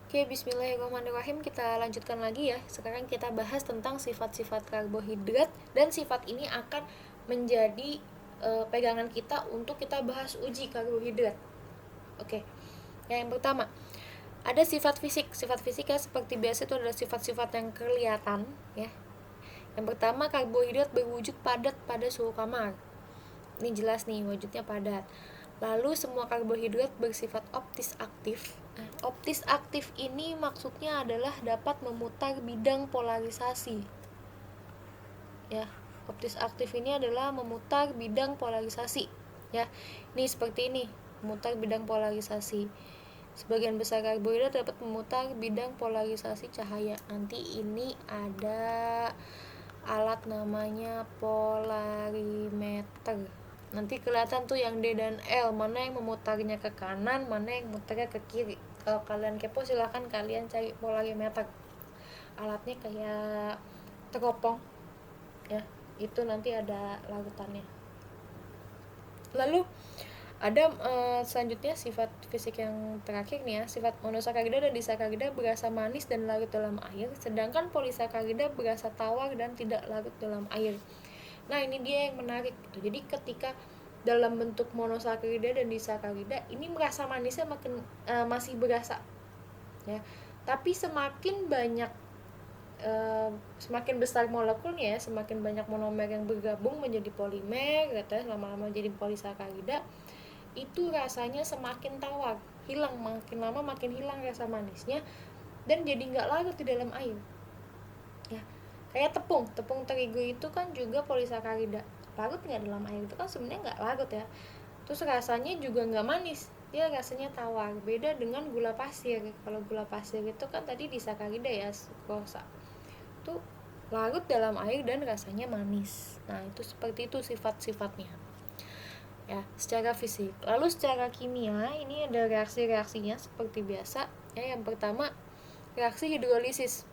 Oke, bismillahirrahmanirrahim. Kita lanjutkan lagi ya. Sekarang kita bahas tentang sifat-sifat karbohidrat, dan sifat ini akan menjadi pegangan kita untuk kita bahas uji karbohidrat. Oke. Yang pertama, ada sifat fisik. Sifat fisik ya seperti biasa itu adalah sifat-sifat yang kelihatan ya. Yang pertama, karbohidrat berwujud padat pada suhu kamar. Ini jelas nih, wujudnya padat. Lalu semua karbohidrat bersifat optis aktif. Optis aktif ini maksudnya adalah dapat memutar bidang polarisasi. Ya, optis aktif ini adalah memutar bidang polarisasi. Ya, ini seperti ini, memutar bidang polarisasi. Sebagian besar karbohidrat dapat memutar bidang polarisasi cahaya. Nanti ini ada alat namanya polarimeter. Nanti kelihatan tuh yang D dan L, mana yang memutarnya ke kanan, mana yang memutarnya ke kiri. Kalau kalian kepo silahkan kalian cari polarimeter. Alatnya kayak teropong ya, itu nanti ada larutannya. Lalu ada selanjutnya sifat fisik yang terakhir nih ya, sifat monosakarida dan disakarida berasa manis dan larut dalam air, sedangkan polisakarida berasa tawar dan tidak larut dalam air. Nah, ini dia yang menarik gitu. Jadi ketika dalam bentuk monosakarida dan disakarida ini merasa manisnya masih berasa ya. Tapi semakin banyak semakin besar molekulnya ya, semakin banyak monomer yang bergabung menjadi polimer gitu, lama-lama jadi polisakarida, itu rasanya semakin tawar, hilang, makin lama makin hilang rasa manisnya dan jadi nggak larut di dalam air ya. Kayak tepung terigu itu kan juga polisakarida, larut nggak dalam air, itu kan sebenarnya nggak larut ya. Terus rasanya juga nggak manis, dia rasanya tawar. Beda dengan gula pasir. Kalau gula pasir itu kan tadi disakarida ya, sukrosa, itu larut dalam air dan rasanya manis. Nah, itu seperti itu sifat-sifatnya ya secara fisik. Lalu secara kimia ini ada reaksi-reaksinya seperti biasa ya. Yang pertama, reaksi hidrolisis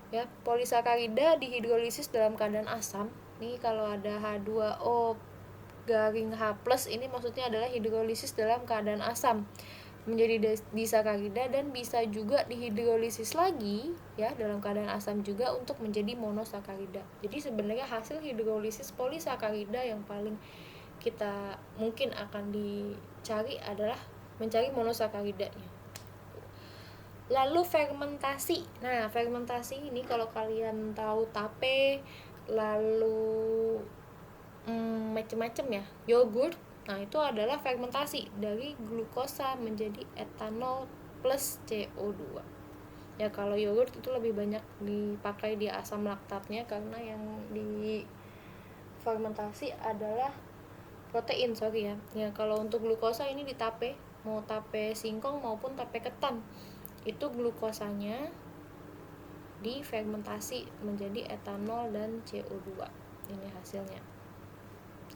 ya, polisakarida dihidrolisis dalam keadaan asam. Nih kalau ada H2O garing H+ ini maksudnya adalah hidrolisis dalam keadaan asam menjadi disakarida, dan bisa juga dihidrolisis lagi ya dalam keadaan asam juga untuk menjadi monosakarida. Jadi sebenarnya hasil hidrolisis polisakarida yang paling kita mungkin akan dicari adalah mencari monosakaridanya. Lalu fermentasi. Nah, fermentasi ini kalau kalian tahu tape, lalu macam-macam ya, yogurt. Nah, itu adalah fermentasi dari glukosa menjadi etanol plus CO2. Ya, kalau yogurt itu lebih banyak dipakai di asam laktatnya karena yang di fermentasi adalah protein, ya. Ya, kalau untuk glukosa ini di tape, mau tape singkong maupun tape ketan, itu glukosanya difermentasi menjadi etanol dan CO2. Ini hasilnya.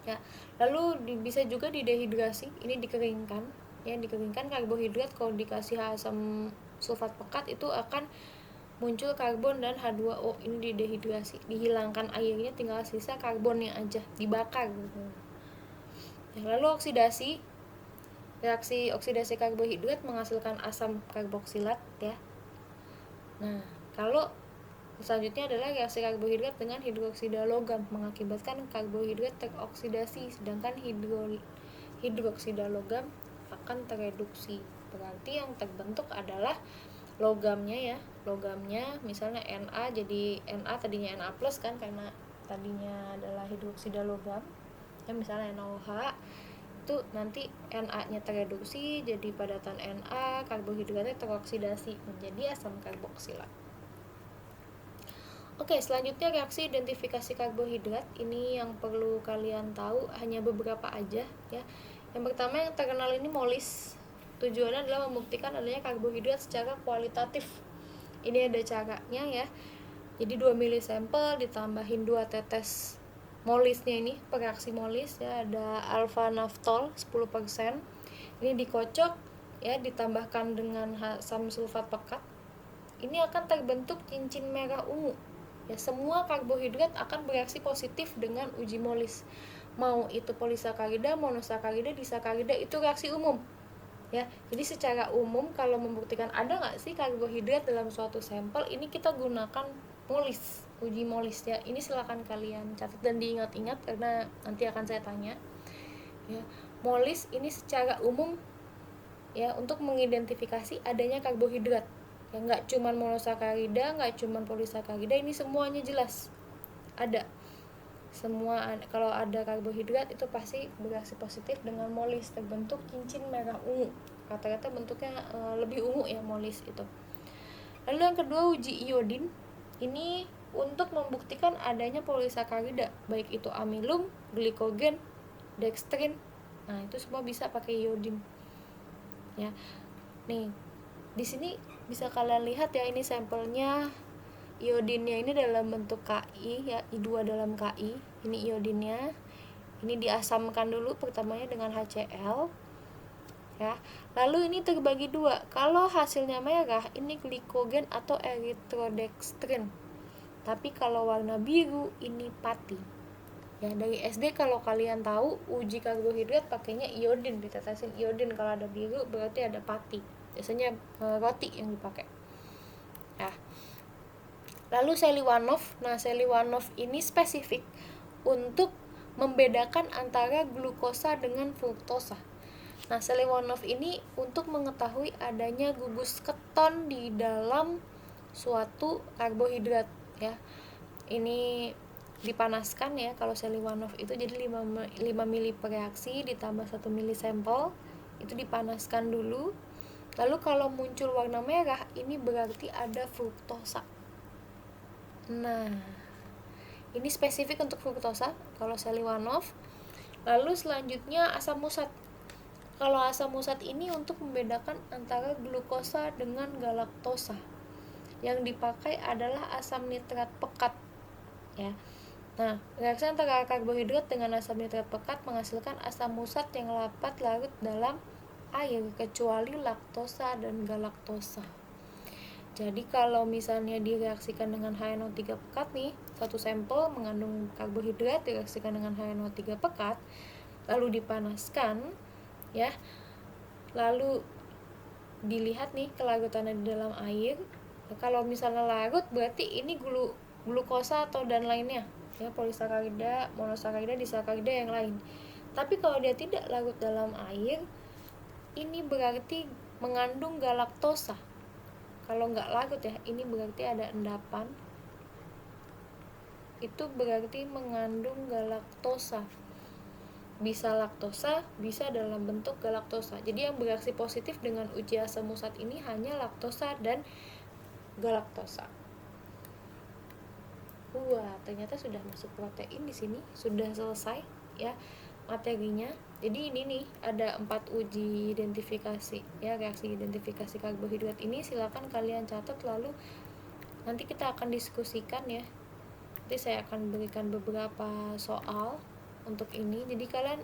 Ya, lalu bisa juga didehidrasi, ini dikeringkan. Ya, dikeringkan karbohidrat kalau dikasih asam sulfat pekat itu akan muncul karbon dan H2O. Ini didehidrasi, dihilangkan airnya, tinggal sisa karbonnya aja, dibakar gitu. Ya, lalu oksidasi. Reaksi oksidasi karbohidrat menghasilkan asam karboksilat ya. Nah, kalau selanjutnya adalah reaksi karbohidrat dengan hidroksida logam mengakibatkan karbohidrat teroksidasi, sedangkan hidroksida logam akan tereduksi. Berarti yang terbentuk adalah logamnya ya. Logamnya misalnya Na jadi Na, tadinya Na+ kan karena tadinya adalah hidroksida logam. Ya, misalnya NaOH itu nanti Na-nya tereduksi jadi padatan Na, karbohidratnya teroksidasi menjadi asam karboksilat. Oke, selanjutnya reaksi identifikasi karbohidrat. Ini yang perlu kalian tahu hanya beberapa aja ya. Yang pertama yang terkenal ini MOLIS. Tujuannya adalah membuktikan adanya karbohidrat secara kualitatif. Ini ada caranya ya. Jadi 2 mili sampel ditambahin 2 tetes MOLISnya ini, reaksi MOLIS ya, ada alfa naftol 10%. Ini dikocok ya, ditambahkan dengan asam sulfat pekat. Ini akan terbentuk cincin merah ungu. Ya, semua karbohidrat akan bereaksi positif dengan uji MOLIS. Mau itu polisakarida, monosakarida, disakarida, itu reaksi umum. ya. Jadi secara umum kalau membuktikan ada nggak sih karbohidrat dalam suatu sampel, ini kita gunakan MOLIS, uji MOLIS ya. Ini silakan kalian catat dan diingat-ingat karena nanti akan saya tanya ya. MOLIS ini secara umum ya untuk mengidentifikasi adanya karbohidrat ya, nggak cuman monosakarida, nggak cuman polisakarida, ini semuanya jelas ada. Semua kalau ada karbohidrat itu pasti bereaksi positif dengan MOLIS, terbentuk cincin merah ungu. Rata-rata bentuknya lebih ungu ya MOLIS itu. Lalu yang kedua, uji iodin. Ini untuk membuktikan adanya polisakarida, baik itu amilum, glikogen, dextrin. Nah, itu semua bisa pakai iodin. Ya. Nih, di sini bisa kalian lihat ya, ini sampelnya. Iodinnya ini dalam bentuk Ki ya, I2 dalam Ki. Ini iodinnya. Ini diasamkan dulu pertamanya dengan HCl ya. Lalu ini terbagi dua. Kalau hasilnya merah, ini glikogen atau erytrodextrin. Tapi kalau warna biru, ini pati. Ya, dari SD kalau kalian tahu uji karbohidrat pakainya iodin, ditetesin iodin. Kalau ada biru berarti ada pati. Biasanya roti yang dipakai. Ya. Lalu Seliwanov. Nah, Seliwanov ini spesifik untuk membedakan antara glukosa dengan fruktosa. Nah, Seliwanov ini untuk mengetahui adanya gugus keton di dalam suatu karbohidrat ya. Ini dipanaskan ya kalau Seliwanov itu, jadi 5 mili per reaksi ditambah 1 mili sampel itu dipanaskan dulu. Lalu kalau muncul warna merah, ini berarti ada fruktosa. Nah, ini spesifik untuk fruktosa kalau Seliwanov. Lalu selanjutnya asam musat. Kalau asam musat ini untuk membedakan antara glukosa dengan galaktosa. Yang dipakai adalah asam nitrat pekat ya. Nah, reaksi antara karbohidrat dengan asam nitrat pekat menghasilkan asam musat yang dapat larut dalam air kecuali laktosa dan galaktosa. Jadi kalau misalnya direaksikan dengan HNO3 pekat nih, satu sampel mengandung karbohidrat direaksikan dengan HNO3 pekat, lalu dipanaskan ya. Lalu dilihat nih kelarutannya di dalam air. Kalau misalnya larut berarti ini glukosa atau dan lainnya ya, polisakarida, monosakarida, disakarida yang lain. Tapi kalau dia tidak larut dalam air, ini berarti mengandung galaktosa. Kalau nggak larut ya, ini berarti ada endapan. Itu berarti mengandung galaktosa. Bisa laktosa, bisa dalam bentuk galaktosa. Jadi yang bereaksi positif dengan uji asam musat ini hanya laktosa dan galaktosa. Wah, ternyata sudah masuk protein di sini, sudah selesai ya materinya. Jadi ini nih ada 4 uji identifikasi ya, reaksi identifikasi karbohidrat ini silakan kalian catat, lalu nanti kita akan diskusikan ya. Nanti saya akan berikan beberapa soal untuk ini. Jadi kalian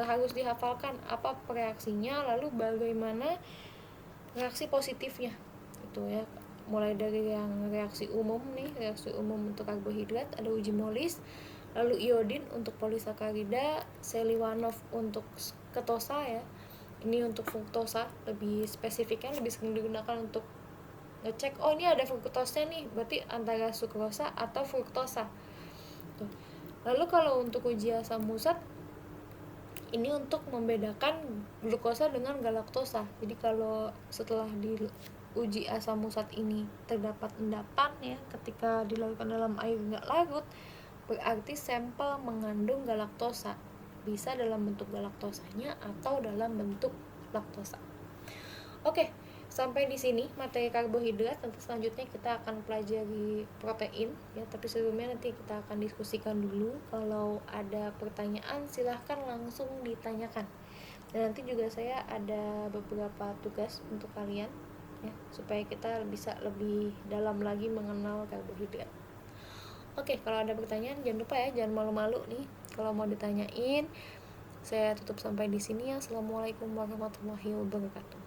harus dihafalkan apa reaksinya, lalu bagaimana reaksi positifnya itu ya. Mulai dari yang reaksi umum nih, reaksi umum untuk karbohidrat ada uji MOLIS, lalu iodin untuk polisakarida, Seliwanov untuk ketosa ya. Ini untuk fruktosa, lebih spesifiknya lebih sering digunakan untuk ngecek oh ini ada fruktosnya nih, berarti antara sukrosa atau fruktosa. Tuh. Lalu kalau untuk uji asam musat ini untuk membedakan glukosa dengan galaktosa. Jadi kalau setelah diuji asam musat ini terdapat endapan ya, ketika dilarutkan dalam air nggak larut, berarti sampel mengandung galaktosa, bisa dalam bentuk galaktosanya atau dalam bentuk laktosa. Oke, sampai di sini materi karbohidrat. Nanti selanjutnya kita akan pelajari protein ya, tapi sebelumnya nanti kita akan diskusikan dulu. Kalau ada pertanyaan silahkan langsung ditanyakan. Dan nanti juga saya ada beberapa tugas untuk kalian ya, supaya kita bisa lebih dalam lagi mengenal karbohidrat. Oke, kalau ada pertanyaan jangan lupa ya, jangan malu-malu nih kalau mau ditanyain. Saya tutup sampai di sini. Assalamualaikum warahmatullahi wabarakatuh.